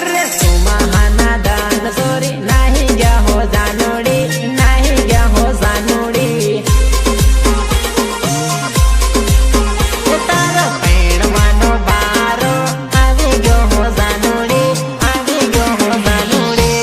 અરે સુમાહાના દાન સોરી નાહી ગયા હો જાનુડી, નાહી ગયા હો જાનુડી. તારો પૈણવાનો બારો આવી ગયો હો જાનુડી, આવી ગયો હો જાનુડી.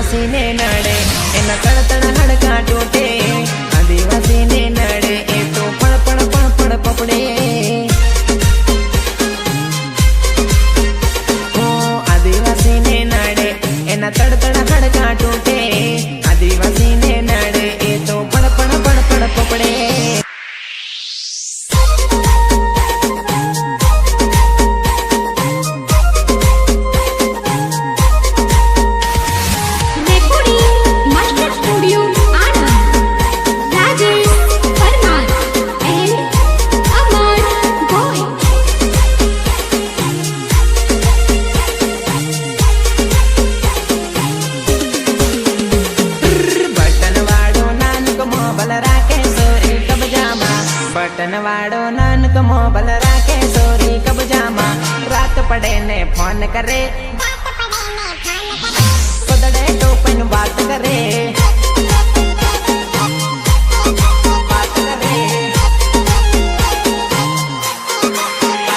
आदिवासी ने नड़े एना तड़तड़ हड़का टूटे आदिवासी ने नड़े ए तो पड़ पड़ पड़ पड़ पपड़े ओ आदिवासी ने नड़े एना तड़तड़ हड़का टूटे आदिवासी ने नड़े ए तो पड़ पड़ पड़ पड़ पपड़े बटनवाड़ो नानक मोबाइल राखे सोरी कब्जामा रात पड़े ने फोन करे कोदड़े टोपन बात करे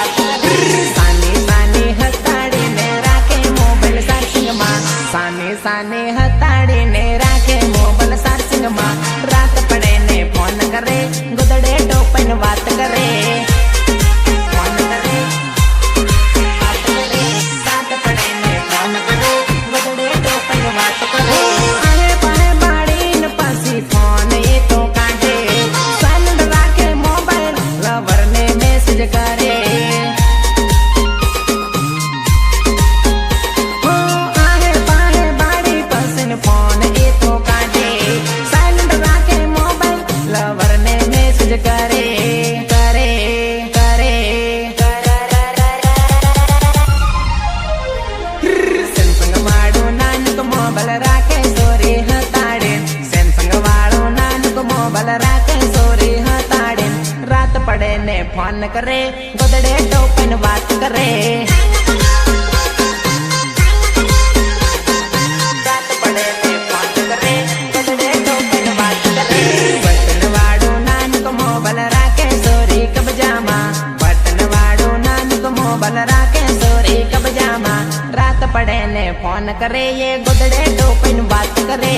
सानी सानी हताड़ी ने राखे मोबाइल चार्जिंग मा सानी सानी हताड़ी ने राखे मोबाइल चार्जिंग मा रात पड़े ने फोन करे गोदड़े टोपन बात करे फोन करे बात करे रात पड़े ने फोन करे गोदड़े टोपन बात करे आहे पाहे बाड़ीन पासी फोन ये तो काटे साइलेंट राखे मोबाइल लवर ने मैसेज करे हो आहे पाहे बाड़ी पासी फोन ये तो काटे साइलेंट राखे मोबाइल लवर ने मैसेज करे फोन करे गोदड़े टोपन बात करे रात पड़े ने फोन करे गोदड़े टोपन बात करे बटनवाड़ो नानक मोबाइल राखे सोरी कब्जामा बटनवाड़ो नानक मोबाइल राखे सोरी कब्जामा रात पड़े ने फोन करे ये गोदड़े टोपन बात करे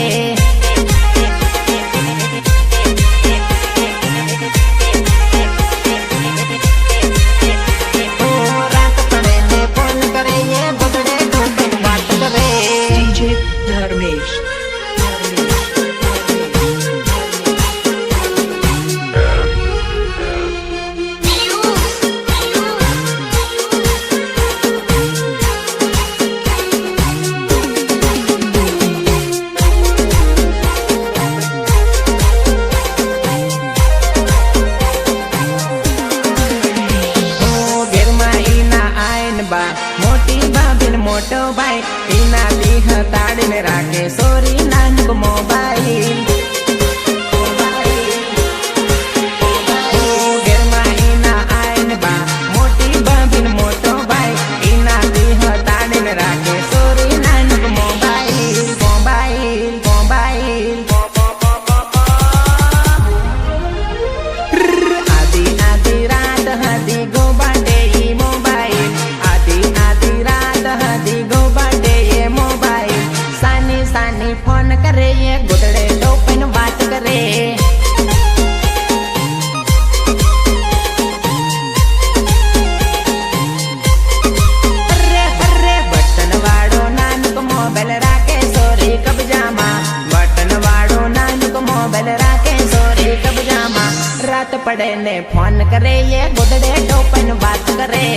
मोटी बाबिन मोटो भाई इना दी हताड़ी ने राखे सोरी नानक मोबाइल मोटी बाबिन मोटो भाई इना दी हताड़ी ने राखे सोरी नानक मोबाइल मोबाइल मोबाइल आधी आधी रात हदी गो बाटे मोबाइल आधी रात हदी गो बाटे ये मोबाइल सानी सानी फोन करे ये गोदड़े टोपन बात करे अरे अरे बटनवाड़ो नानक मोबाइल राखे सोरी कब्जामा बटनवाड़ो नानक मोबाइल राखे सोरी कब्जामा रात पड़े ने फोन करे ये गोदड़े टोपन बात करे